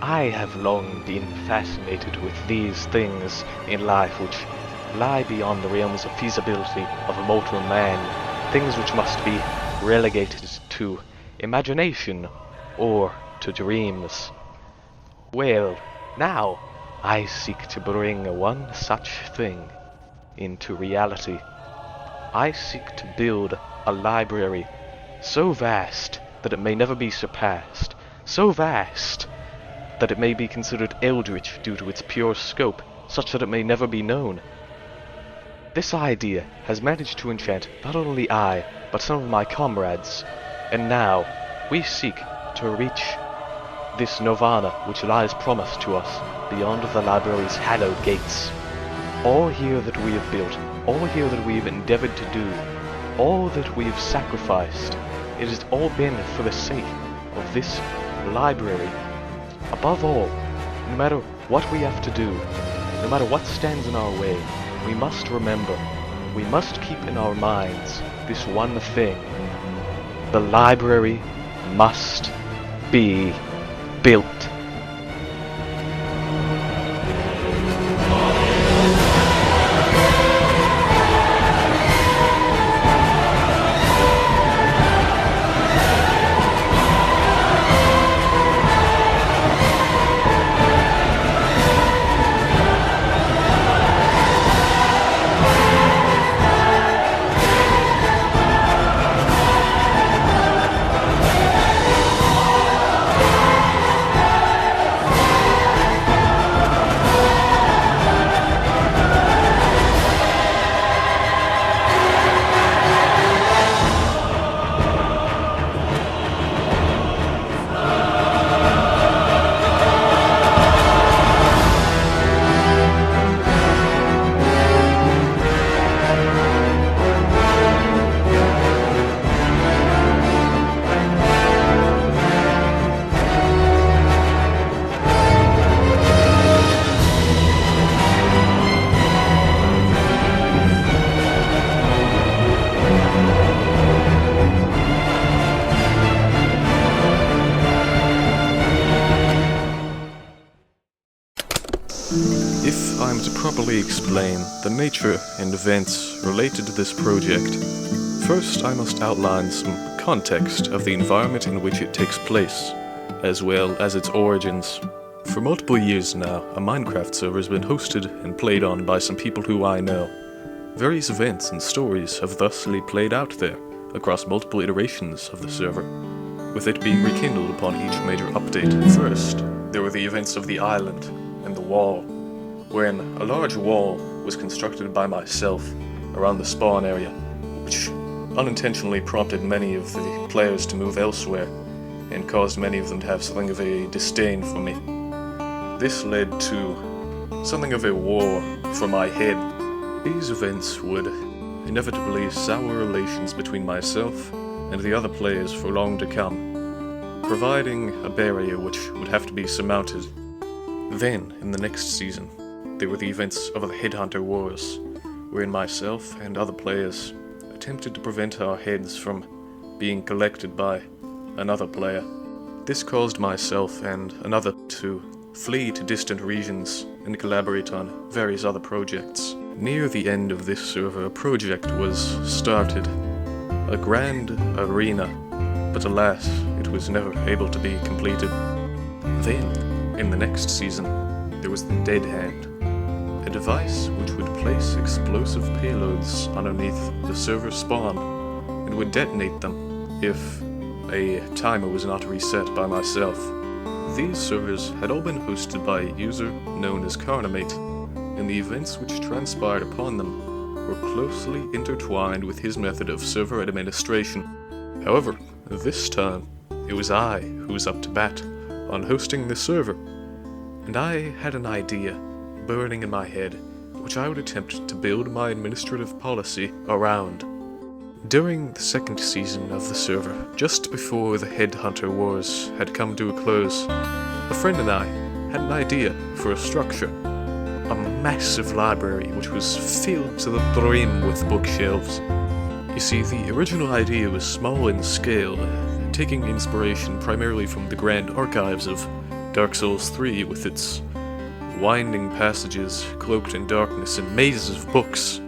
I have long been fascinated with these things in life which lie beyond the realms of feasibility of a mortal man, things which must be relegated to imagination or to dreams. Well, now I seek to bring one such thing into reality. I seek to build a library so vast that it may never be surpassed, so vast that it may be considered eldritch due to its pure scope, such that it may never be known. This idea has managed to enchant not only I, but some of my comrades, and now we seek to reach this nirvana which lies promised to us beyond the library's hallowed gates. All here that we have built, all here that we have endeavored to do, all that we have sacrificed, it has all been for the sake of this library. Above all, no matter what we have to do, no matter what stands in our way, we must remember, we must keep in our minds this one thing. The library must be built. If I'm to properly explain the nature and events related to this project, first I must outline some context of the environment in which it takes place, as well as its origins. For multiple years now, a Minecraft server has been hosted and played on by some people who I know. Various events and stories have thusly played out there, across multiple iterations of the server, with it being rekindled upon each major update. First, there were the events of the island and the wall, wherein a large wall was constructed by myself around the spawn area, which unintentionally prompted many of the players to move elsewhere, and caused many of them to have something of a disdain for me. This led to something of a war for my head. These events would inevitably sour relations between myself and the other players for long to come, providing a barrier which would have to be surmounted. Then, in the next season, there were the events of the Headhunter Wars, wherein myself and other players attempted to prevent our heads from being collected by another player. This caused myself and another to flee to distant regions and collaborate on various other projects. Near the end of this server, a project was started, a grand arena, but alas, it was never able to be completed. Then, in the next season, there was the Dead Hand, a device which would place explosive payloads underneath the server spawn and would detonate them if a timer was not reset by myself. These servers had all been hosted by a user known as Carnamate, and the events which transpired upon them were closely intertwined with his method of server administration. However, this time, it was I who was up to bat on hosting the server, and I had an idea burning in my head which I would attempt to build my administrative policy around. During the second season of the server, just before the Headhunter Wars had come to a close, a friend and I had an idea for a structure, a massive library which was filled to the brim with bookshelves. You see, the original idea was small in scale, taking inspiration primarily from the grand archives of Dark Souls 3 with its winding passages cloaked in darkness and mazes of books.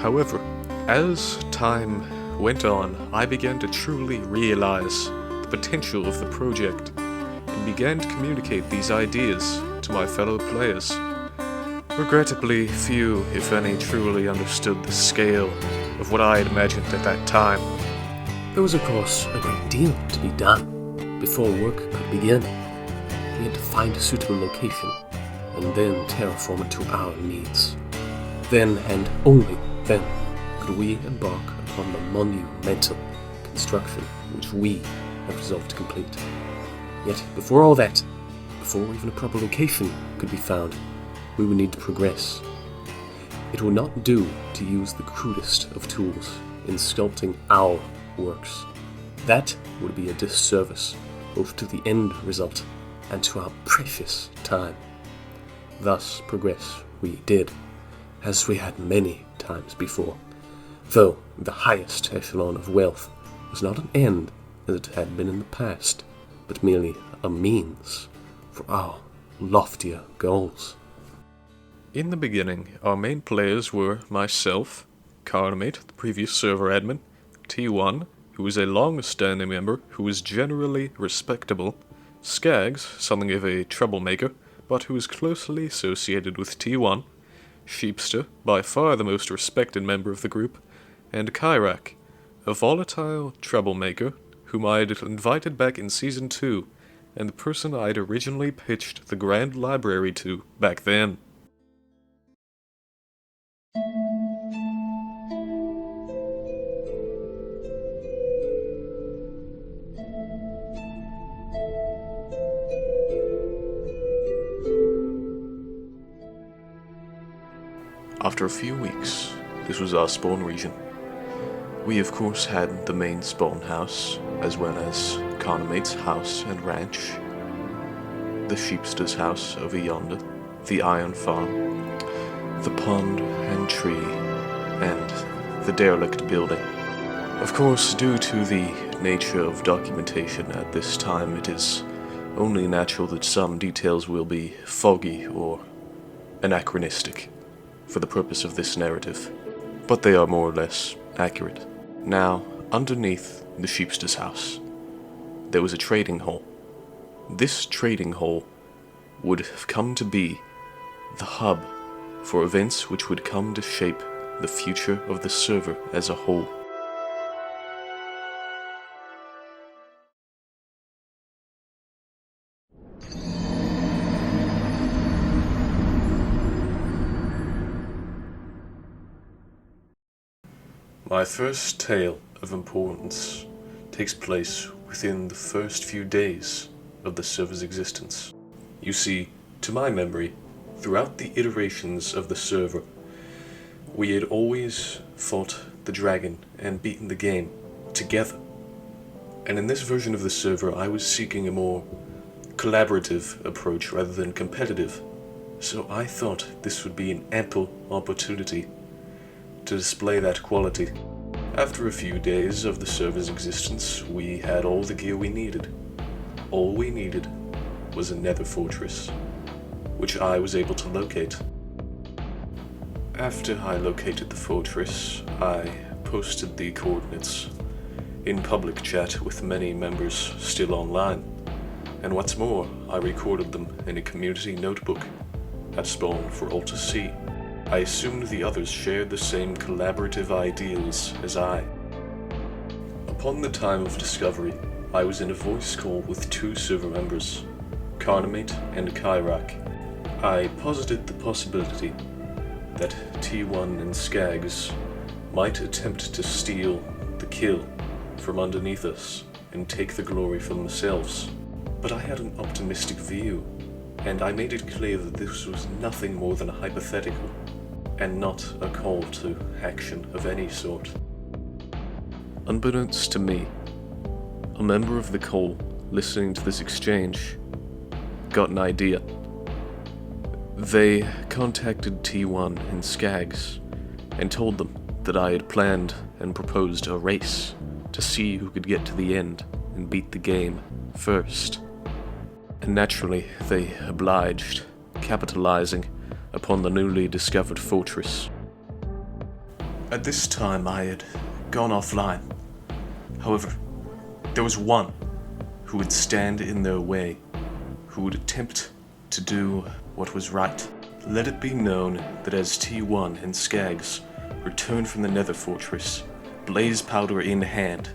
However, as time went on, I began to truly realize the potential of the project and began to communicate these ideas to my fellow players. Regrettably, few, if any, truly understood the scale of what I had imagined at that time. There was, of course, a great deal to be done before work could begin. We had to find a suitable location and then terraform it to our needs. Then, and only then, could we embark upon the monumental construction which we have resolved to complete. Yet, before all that, before even a proper location could be found, we would need to progress. It will not do to use the crudest of tools in sculpting our works. That would be a disservice both to the end result and to our precious time. Thus progress we did, as we had many times before, though the highest echelon of wealth was not an end as it had been in the past, but merely a means for our loftier goals. In the beginning, our main players were myself, Carnamate, the previous server admin, T1, who was a long-standing member who was generally respectable, Skags, something of a troublemaker, but who was closely associated with T1, Sheepster, by far the most respected member of the group, and Kyrak, a volatile troublemaker whom I had invited back in Season 2, and the person I had originally pitched the Grand Library to back then. After a few weeks, this was our spawn region. We of course had the main spawn house, as well as Carnamate's house and ranch, the Sheepster's house over yonder, the iron farm, the pond and tree, and the derelict building. Of course, due to the nature of documentation at this time, it is only natural that some details will be foggy or anachronistic for the purpose of this narrative, but they are more or less accurate. Now, underneath the Sheepster's house, there was a trading hall. This trading hall would have come to be the hub for events which would come to shape the future of the server as a whole. My first tale of importance takes place within the first few days of the server's existence. You see, to my memory, throughout the iterations of the server, we had always fought the dragon and beaten the game together. And in this version of the server, I was seeking a more collaborative approach rather than competitive. So I thought this would be an ample opportunity to display that quality. After a few days of the server's existence, we had all the gear we needed. All we needed was a nether fortress, which I was able to locate. After I located the fortress, I posted the coordinates in public chat with many members still online, and what's more, I recorded them in a community notebook at spawn for all to see. I assumed the others shared the same collaborative ideals as I. Upon the time of discovery, I was in a voice call with two server members, Carnamate and Kyrak. I posited the possibility that T1 and Skags might attempt to steal the kill from underneath us and take the glory for themselves. But I had an optimistic view, and I made it clear that this was nothing more than a hypothetical, and not a call to action of any sort. Unbeknownst to me, a member of the call, listening to this exchange, got an idea. They contacted T1 and Skags and told them that I had planned and proposed a race to see who could get to the end and beat the game first. And naturally, they obliged, capitalizing upon the newly discovered fortress. At this time, I had gone offline. However, there was one who would stand in their way, who would attempt to do what was right. Let it be known that as T1 and Skags returned from the Nether Fortress, blaze powder in hand,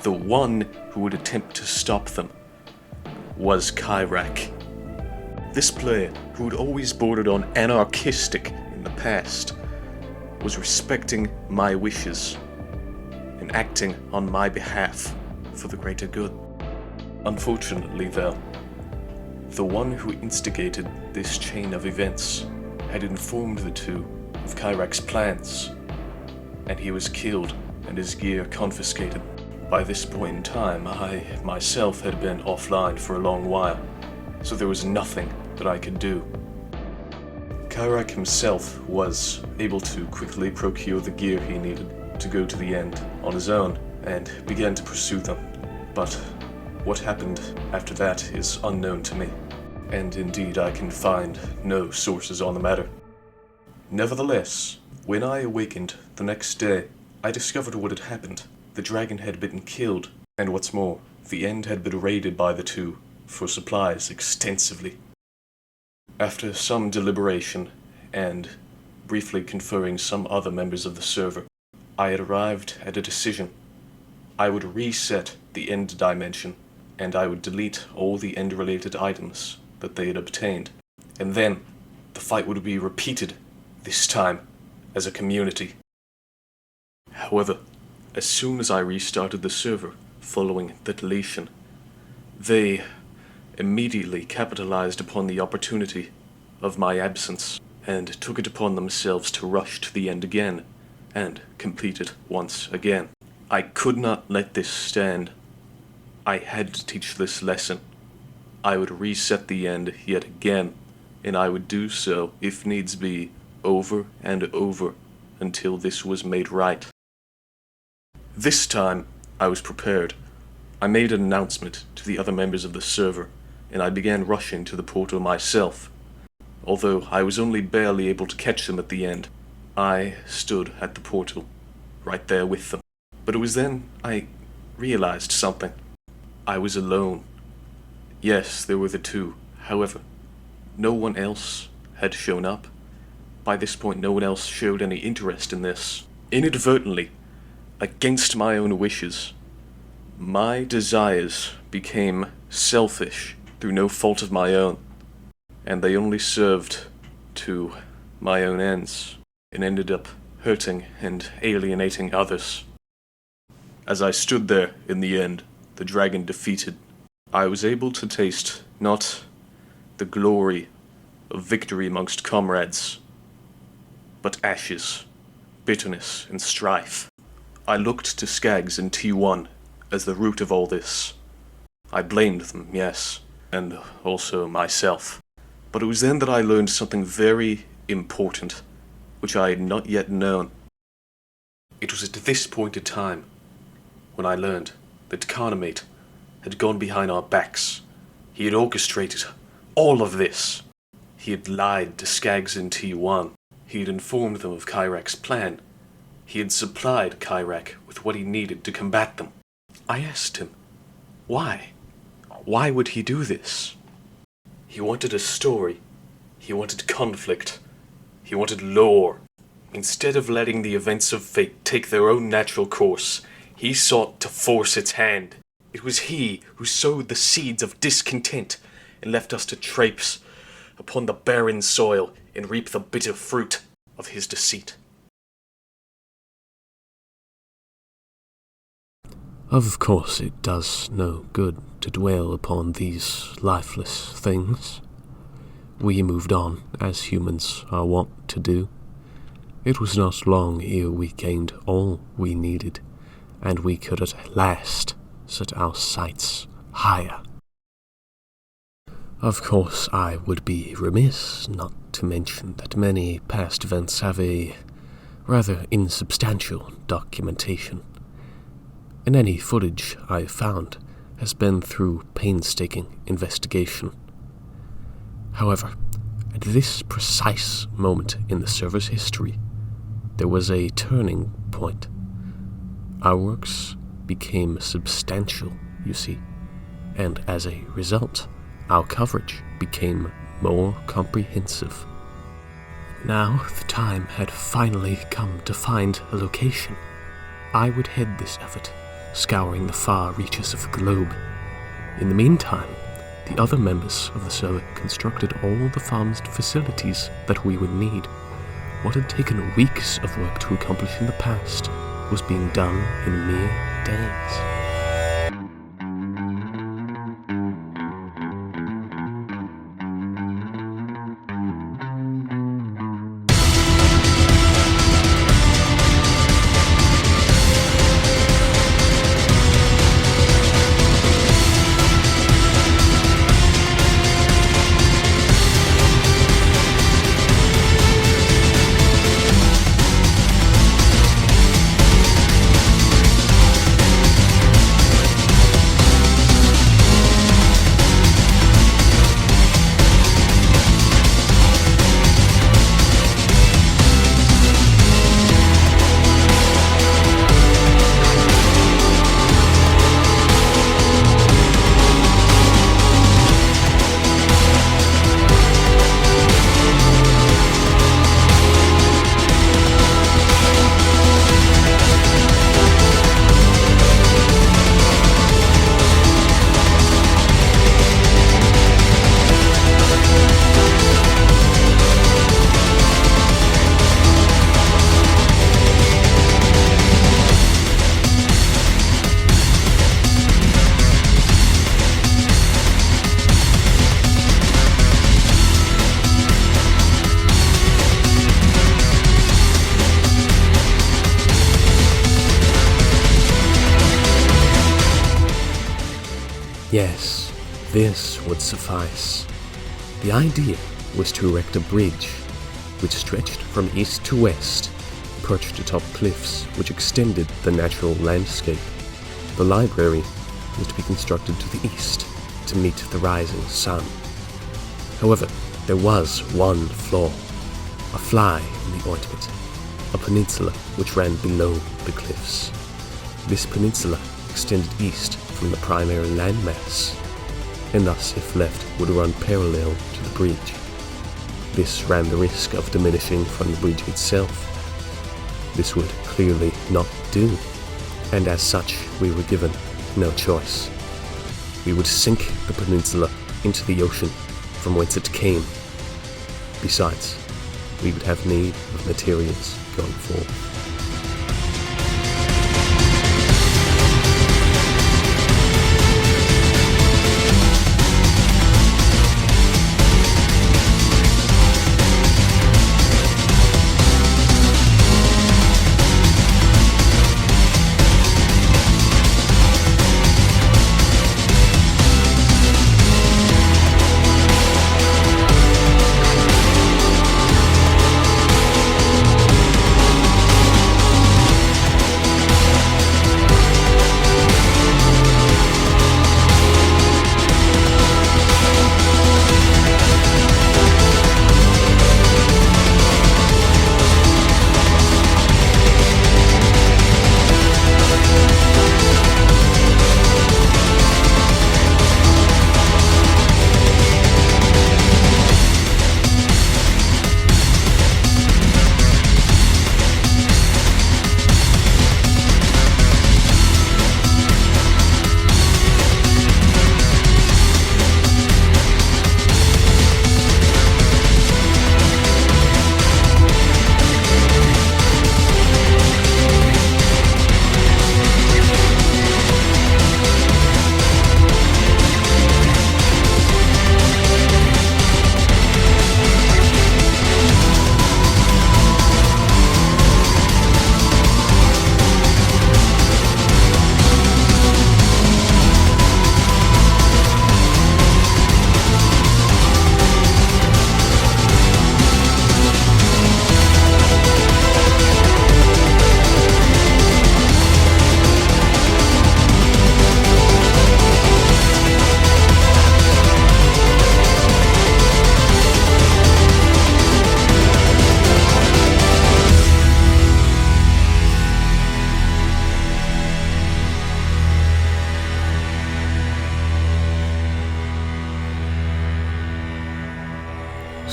the one who would attempt to stop them was Kyrak. This player, who had always bordered on anarchistic in the past, was respecting my wishes and acting on my behalf for the greater good. Unfortunately, though, the one who instigated this chain of events had informed the two of Kyrak's plans, and he was killed and his gear confiscated. By this point in time, I myself had been offline for a long while, so there was nothing that I could do. Kyrak himself was able to quickly procure the gear he needed to go to the end on his own, and began to pursue them. But what happened after that is unknown to me, and indeed I can find no sources on the matter. Nevertheless, when I awakened the next day, I discovered what had happened. The dragon had been killed, and what's more, the end had been raided by the two for supplies extensively. After some deliberation, and briefly conferring some other members of the server, I had arrived at a decision. I would reset the end dimension, and I would delete all the end-related items that they had obtained. And then, the fight would be repeated, this time as a community. However, as soon as I restarted the server following the deletion, they immediately capitalized upon the opportunity of my absence, and took it upon themselves to rush to the end again, and complete it once again. I could not let this stand. I had to teach this lesson. I would reset the end yet again, and I would do so, if needs be, over and over, until this was made right. This time, I was prepared. I made an announcement to the other members of the server, and I began rushing to the portal myself. Although I was only barely able to catch them at the end, I stood at the portal, right there with them. But it was then I realized something. I was alone. Yes, there were the two. However, no one else had shown up. By this point, no one else showed any interest in this. Inadvertently, against my own wishes, my desires became selfish through no fault of my own, and they only served to my own ends, and ended up hurting and alienating others. As I stood there in the end, the dragon defeated, I was able to taste not the glory of victory amongst comrades, but ashes, bitterness, and strife. I looked to Skags and T1 as the root of all this. I blamed them, yes, and also myself. But it was then that I learned something very important, which I had not yet known. It was at this point in time when I learned that Carnamate had gone behind our backs. He had orchestrated all of this. He had lied to Skags and T1. He had informed them of Kyrak's plan. He had supplied Kyrak with what he needed to combat them. I asked him, why? Why would he do this? He wanted a story. He wanted conflict. He wanted lore. Instead of letting the events of fate take their own natural course, he sought to force its hand. It was he who sowed the seeds of discontent and left us to traipse upon the barren soil and reap the bitter fruit of his deceit. Of course, it does no good to dwell upon these lifeless things. We moved on, as humans are wont to do. It was not long ere we gained all we needed, and we could at last set our sights higher. Of course, I would be remiss not to mention that many past events have a rather insubstantial documentation. In any footage I found, has been through painstaking investigation. However, at this precise moment in the server's history, there was a turning point. Our works became substantial, you see, and as a result, our coverage became more comprehensive. Now the time had finally come to find a location. I would head this effort, scouring the far reaches of the globe. In the meantime, the other members of the server constructed all the farm's facilities that we would need. What had taken weeks of work to accomplish in the past was being done in mere days. Yes, this would suffice. The idea was to erect a bridge which stretched from east to west, perched atop cliffs which extended the natural landscape. The library was to be constructed to the east to meet the rising sun. However, there was one flaw, a fly in the ointment, a peninsula which ran below the cliffs. This peninsula extended east from the primary landmass, and thus, if left, would run parallel to the bridge. This ran the risk of diminishing from the bridge itself. This would clearly not do, and as such, we were given no choice. We would sink the peninsula into the ocean from whence it came. Besides, we would have need of materials going forward.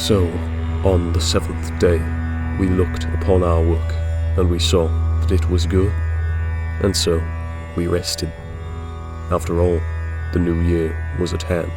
So, on the 7th day, we looked upon our work, and we saw that it was good, and so we rested. After all, the new year was at hand.